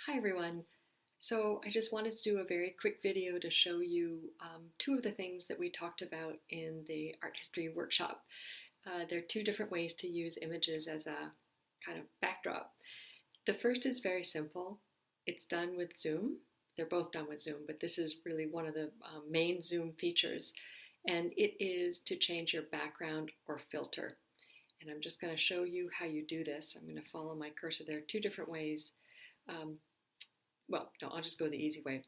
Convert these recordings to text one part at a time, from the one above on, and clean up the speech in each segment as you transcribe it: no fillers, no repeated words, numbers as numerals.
Hi everyone. So I just wanted to do a very quick video to show you two of the things that we talked about in the art history workshop. There are two different ways to use images as a kind of backdrop. The first is very simple. It's done with Zoom. They're both done with Zoom, but this is really one of the main Zoom features. And it is to change your background or filter. And I'm just going to show you how you do this. I'm going to follow my cursor. There are two different ways. I'll just go the easy way.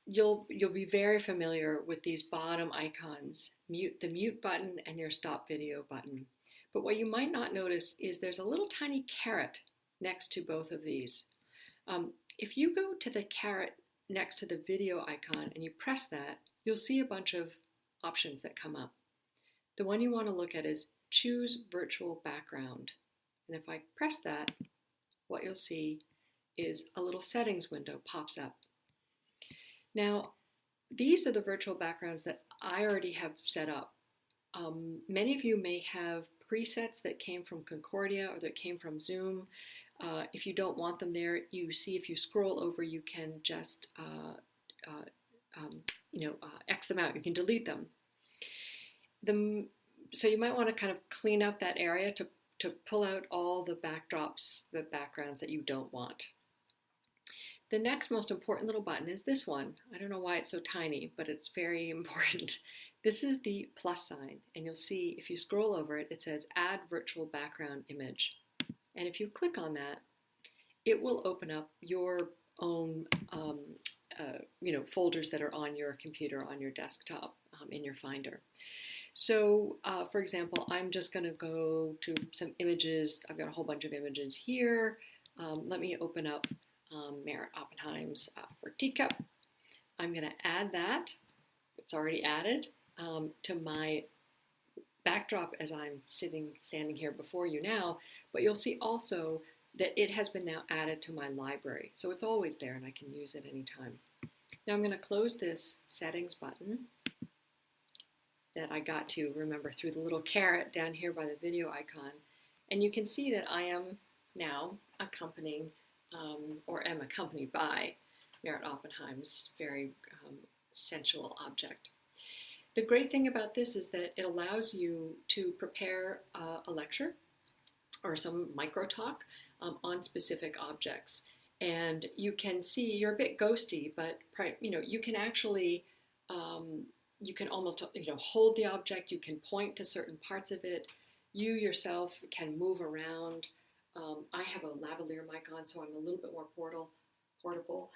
You'll be very familiar with these bottom icons, the mute button and your stop video button. But what you might not notice is there's a little tiny caret next to both of these. If you go to the caret next to the video icon and you press that, you'll see a bunch of options that come up. The one you want to look at is choose virtual background. And if I press that, what you'll see is a little settings window pops up. Now, these are the virtual backgrounds that I already have set up. Many of you may have presets that came from Concordia or that came from Zoom. If you don't want them there, you see if you scroll over, you can just X them out. You can delete them. So you might want to kind of clean up that area to pull out all the backdrops, the backgrounds that you don't want. The next most important little button is this one. I don't know why it's so tiny, but it's very important. This is the plus sign, and you'll see if you scroll over it, it says Add Virtual Background Image. And if you click on that, it will open up your own folders that are on your computer, on your desktop, in your Finder. So, for example, I'm just going to go to some images. I've got a whole bunch of images here. Let me open up Merritt Oppenheim's for Teacup. I'm going to add that. It's already added to my backdrop as I'm standing here before you now. But you'll see also that it has been now added to my library. So it's always there and I can use it anytime. Now I'm going to close this settings button that I got to, remember, through the little caret down here by the video icon. And you can see that I am now accompanied by Merritt Oppenheim's very sensual object. The great thing about this is that it allows you to prepare a lecture or some micro talk on specific objects. And you can see, you're a bit ghosty, but you can actually you can almost hold the object, you can point to certain parts of it, you yourself can move around. I have a lavalier mic on, so I'm a little bit more portable.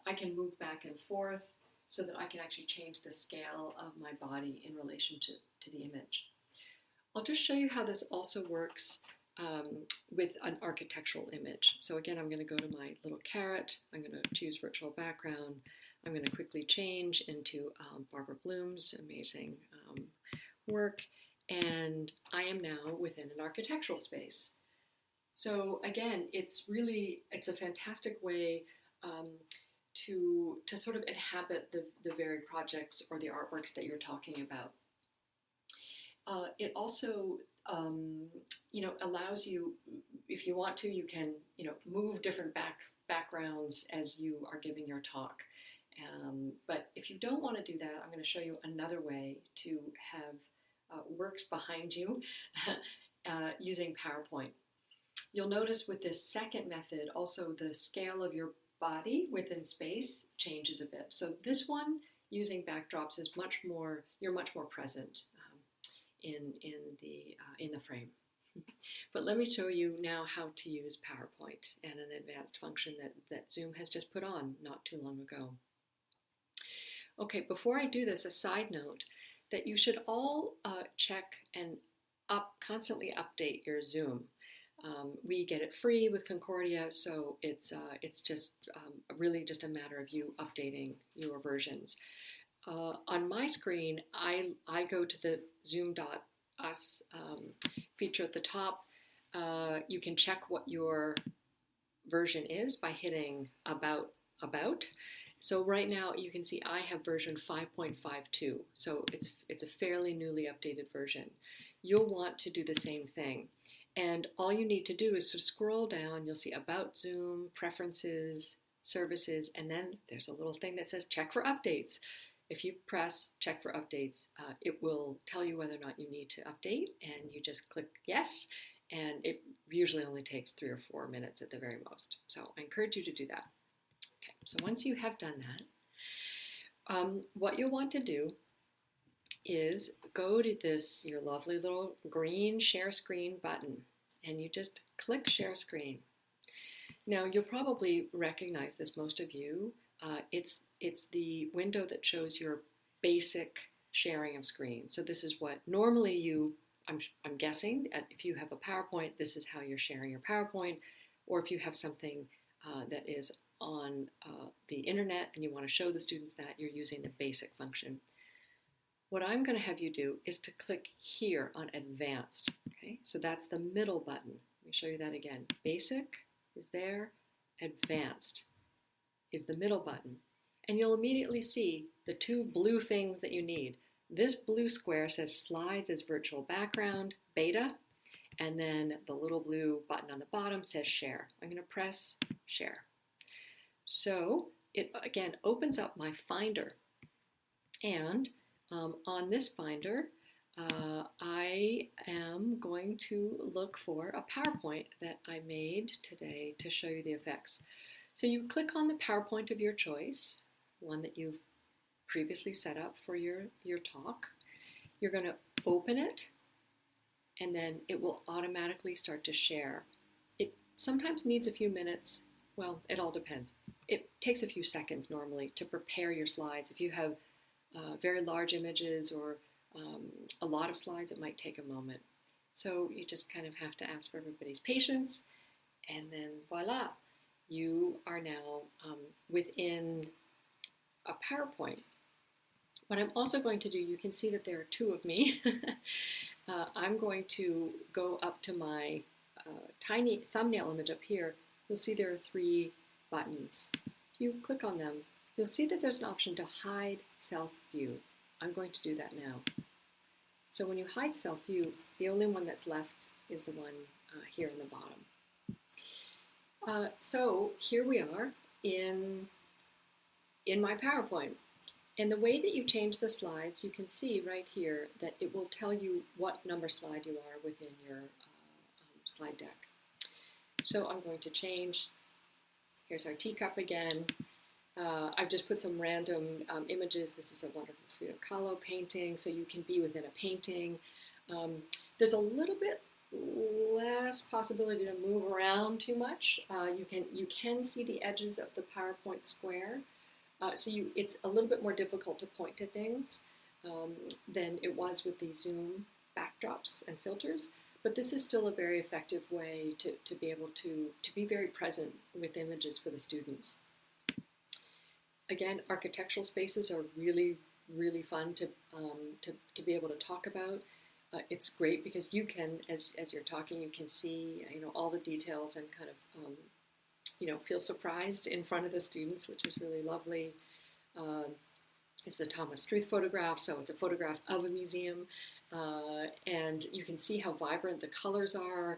I can move back and forth so that I can actually change the scale of my body in relation to the image. I'll just show you how this also works with an architectural image. So again, I'm going to go to my little caret, I'm going to choose virtual background, I'm going to quickly change into Barbara Bloom's amazing work, and I am now within an architectural space. So again, it's a fantastic way to sort of inhabit the very projects or the artworks that you're talking about. It also allows you, if you want to, you can move different backgrounds as you are giving your talk. But if you don't want to do that, I'm going to show you another way to have works behind you using PowerPoint. You'll notice with this second method, also the scale of your body within space changes a bit. So this one, using backdrops, is you're much more present in the frame. But let me show you now how to use PowerPoint and an advanced function that Zoom has just put on not too long ago. Okay, before I do this, a side note that you should all check and constantly update your Zoom. We get it free with Concordia, so it's just really just a matter of you updating your versions. On my screen, I go to the Zoom.us feature at the top. You can check what your version is by hitting About. So right now you can see I have version 5.52, so it's a fairly newly updated version. You'll want to do the same thing. And all you need to do is to scroll down. You'll see About Zoom, Preferences, Services, and then there's a little thing that says Check for Updates. If you press Check for Updates, it will tell you whether or not you need to update, and you just click Yes, and it usually only takes 3 or 4 minutes at the very most. So I encourage you to do that. Okay, so once you have done that, what you'll want to do is go to your lovely little green Share Screen button, and you just click Share Screen. Now, you'll probably recognize this, most of you. It's the window that shows your basic sharing of screen. So this is what normally I'm guessing, if you have a PowerPoint, this is how you're sharing your PowerPoint, or if you have something that is on the internet and you want to show the students that, you're using the basic function. What I'm going to have you do is to click here on Advanced. Okay, so that's the middle button. Let me show you that again. Basic is there, Advanced is the middle button. And you'll immediately see the 2 blue things that you need. This blue square says Slides as Virtual Background, Beta, and then the little blue button on the bottom says Share. I'm going to press Share. So it, again, opens up my Finder. And on this Finder, I am going to look for a PowerPoint that I made today to show you the effects. So you click on the PowerPoint of your choice, one that you've previously set up for your talk. You're going to open it, and then it will automatically start to share. It sometimes needs a few minutes. Well, it all depends. It takes a few seconds normally to prepare your slides. If you have very large images or a lot of slides, it might take a moment. So you just kind of have to ask for everybody's patience, and then voila, you are now within a PowerPoint. What I'm also going to do, you can see that there are 2 of me. I'm going to go up to my tiny thumbnail image up here. You'll see there are 3 buttons. If you click on them, you'll see that there's an option to hide self-view. I'm going to do that now. So when you hide self-view, the only one that's left is the one here in the bottom. So here we are in my PowerPoint. And the way that you change the slides, you can see right here that it will tell you what number slide you are within your slide deck. So I'm going to change. Here's our teacup again. I've just put some random images. This is a wonderful Frida Kahlo painting, so you can be within a painting. There's a little bit less possibility to move around too much. You can see the edges of the PowerPoint square, so it's a little bit more difficult to point to things than it was with the Zoom backdrops and filters. But this is still a very effective way to be able to be very present with images for the students. Again, architectural spaces are really, really fun to be able to talk about. It's great because you can, as you're talking, you can see all the details and kind of feel surprised in front of the students, which is really lovely. It's a Thomas Struth photograph, so it's a photograph of a museum, and you can see how vibrant the colors are.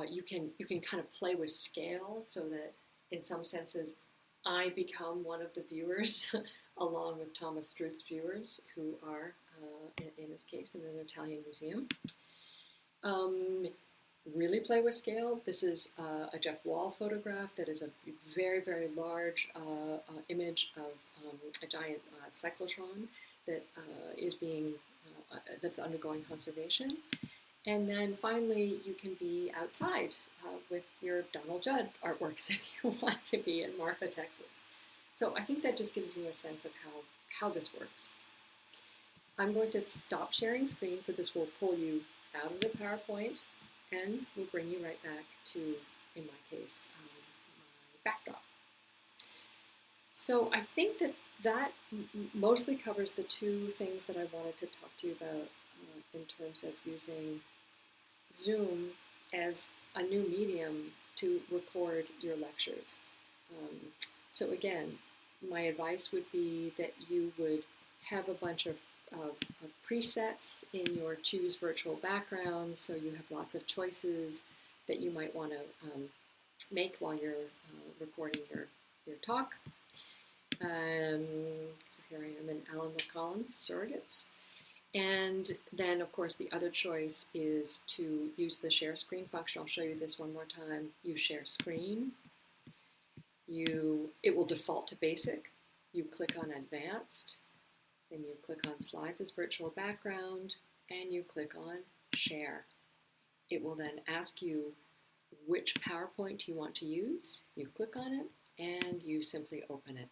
You can kind of play with scale so that, in some senses, I become one of the viewers, along with Thomas Struth's viewers, who are, in this case, in an Italian museum. Really play with scale. This is a Jeff Wall photograph that is a very, very large image of a giant cyclotron that is that's undergoing conservation. And then finally, you can be outside with your Donald Judd artworks if you want to be in Marfa, Texas. So I think that just gives you a sense of how this works. I'm going to stop sharing screen, so this will pull you out of the PowerPoint and will bring you right back to, in my case, my backdrop. So I think that mostly covers the 2 things that I wanted to talk to you about in terms of using Zoom as a new medium to record your lectures. So again, my advice would be that you would have a bunch of presets in your Choose Virtual Backgrounds, so you have lots of choices. that you might want to make while you're recording your talk. So here I am in Alan McCollum's Surrogates. And then, of course, the other choice is to use the share screen function. I'll show you this one more time. You share screen. It will default to basic. You click on advanced. Then you click on slides as virtual background. And you click on share. It will then ask you which PowerPoint you want to use. You click on it and you simply open it.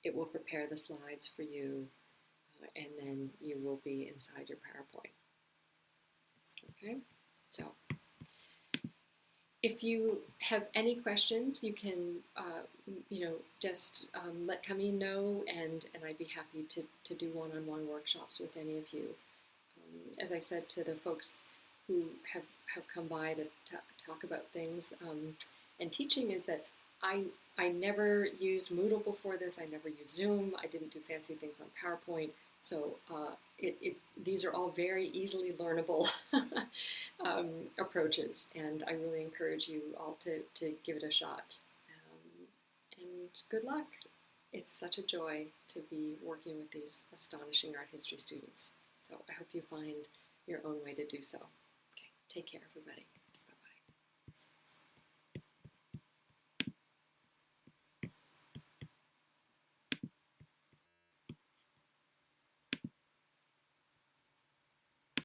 It will prepare the slides for you, and then you will be inside your PowerPoint. Okay, so if you have any questions, you can, just let Camille know, and I'd be happy to do one-on-one workshops with any of you. As I said to the folks who have come by to talk about things and teaching, is that I never used Moodle before this. I never used Zoom. I didn't do fancy things on PowerPoint. So these are all very easily learnable approaches, and I really encourage you all to give it a shot. And good luck. It's such a joy to be working with these astonishing art history students. So I hope you find your own way to do so. Okay, take care, everybody.